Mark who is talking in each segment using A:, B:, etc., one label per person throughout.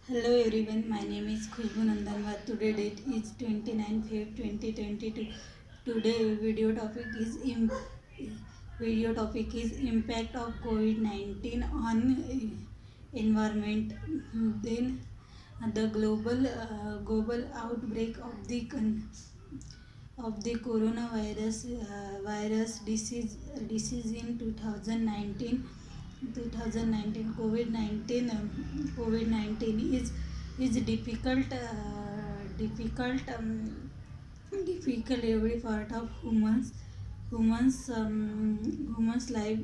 A: Hello everyone, my name is Khushbu Nandanwar. Today date is 29 Feb 2022. Today video topic is impact of COVID-19 on environment. Then the global outbreak of the coronavirus virus disease in 2019 COVID-19 is difficult every part of humans life,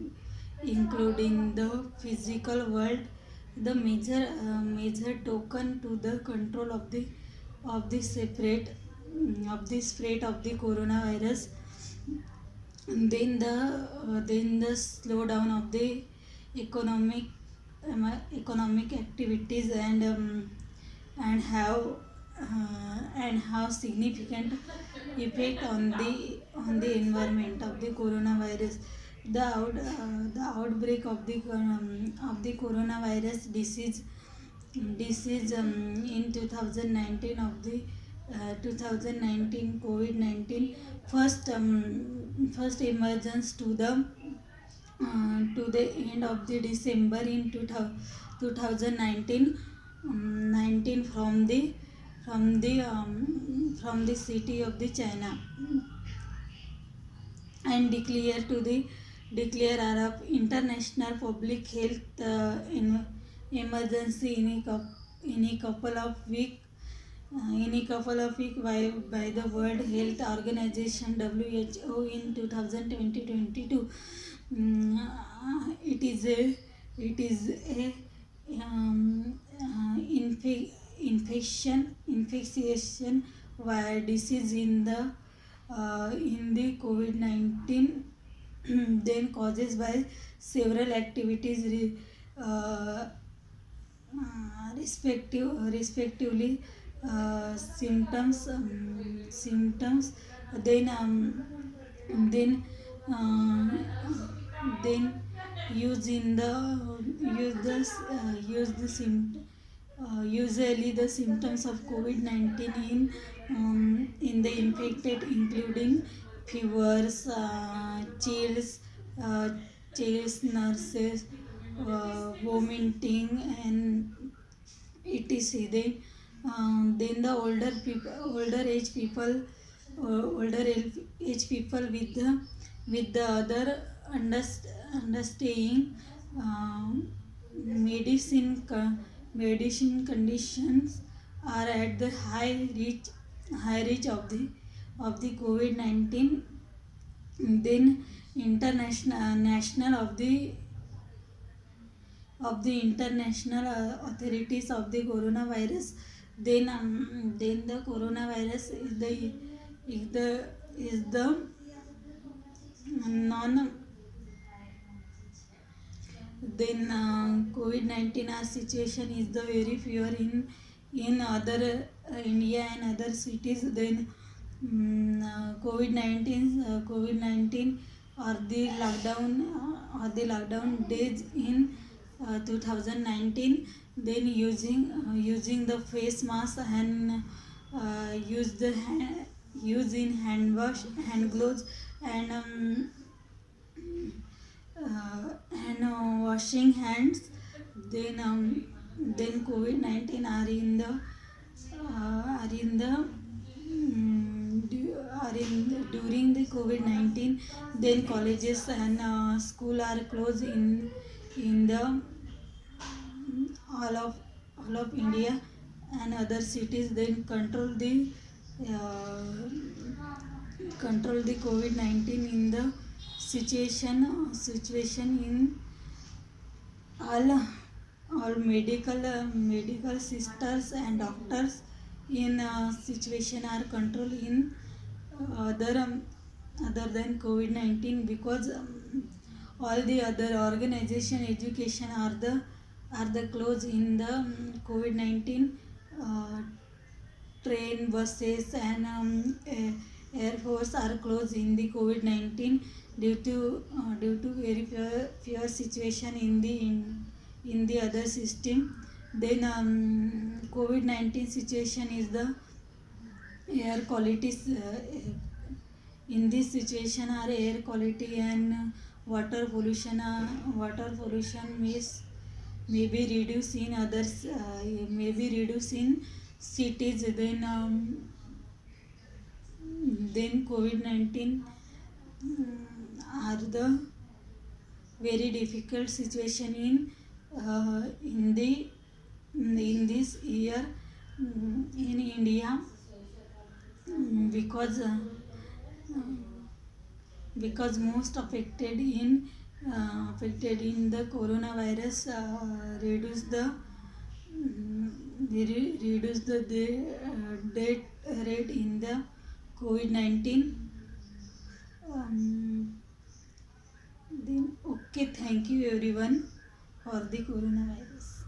A: including the physical world. The major token to the control of the separate of the spread of the coronavirus. Then the slowdown of the economic economic activities and have significant effect on the environment of the coronavirus. The outbreak of the coronavirus disease in 2019 of the 2019 COVID-19 first emergence to the end of the December in 2019 19 from the city of the China, and declare Arab international public health emergency in a couple of weeks by the World Health Organization WHO in 2022. It is a infection via disease in the COVID-19 then causes by several activities uh, respectively symptoms then then uh, then use in the use the usually the symptoms of COVID-19 in the infected, including fevers, uh, nurses, vomiting, and etc. Then the older age people with the other understaying medicine medicine conditions are at the high reach of the COVID-19. Then international national of the international authorities of the coronavirus. Then the coronavirus is the non then COVID-19 situation is the very fear in other India and other cities. Then COVID-19 or the lockdown days in 2019. Then using the face mask and use in hand gloves and washing hands. Then COVID-19 during the COVID-19. Then colleges and school are closed in the all of India and other cities. Then uh, control the COVID-19 in the situation in all medical sisters and doctors in situation are controlled in other than COVID-19, because all the other organization education are the closed in the COVID-19. Train, buses, and air force are closed in the COVID-19 due to very fear situation in the other system. Then COVID-19 situation is the air quality. In this situation, our air quality and water pollution, may be reduced in others, may be reduced in cities. Then COVID-19 are the very difficult situation in this year in India, because most affected in the coronavirus, reduce the death rate in the COVID-19. Then okay, thank you everyone for the coronavirus.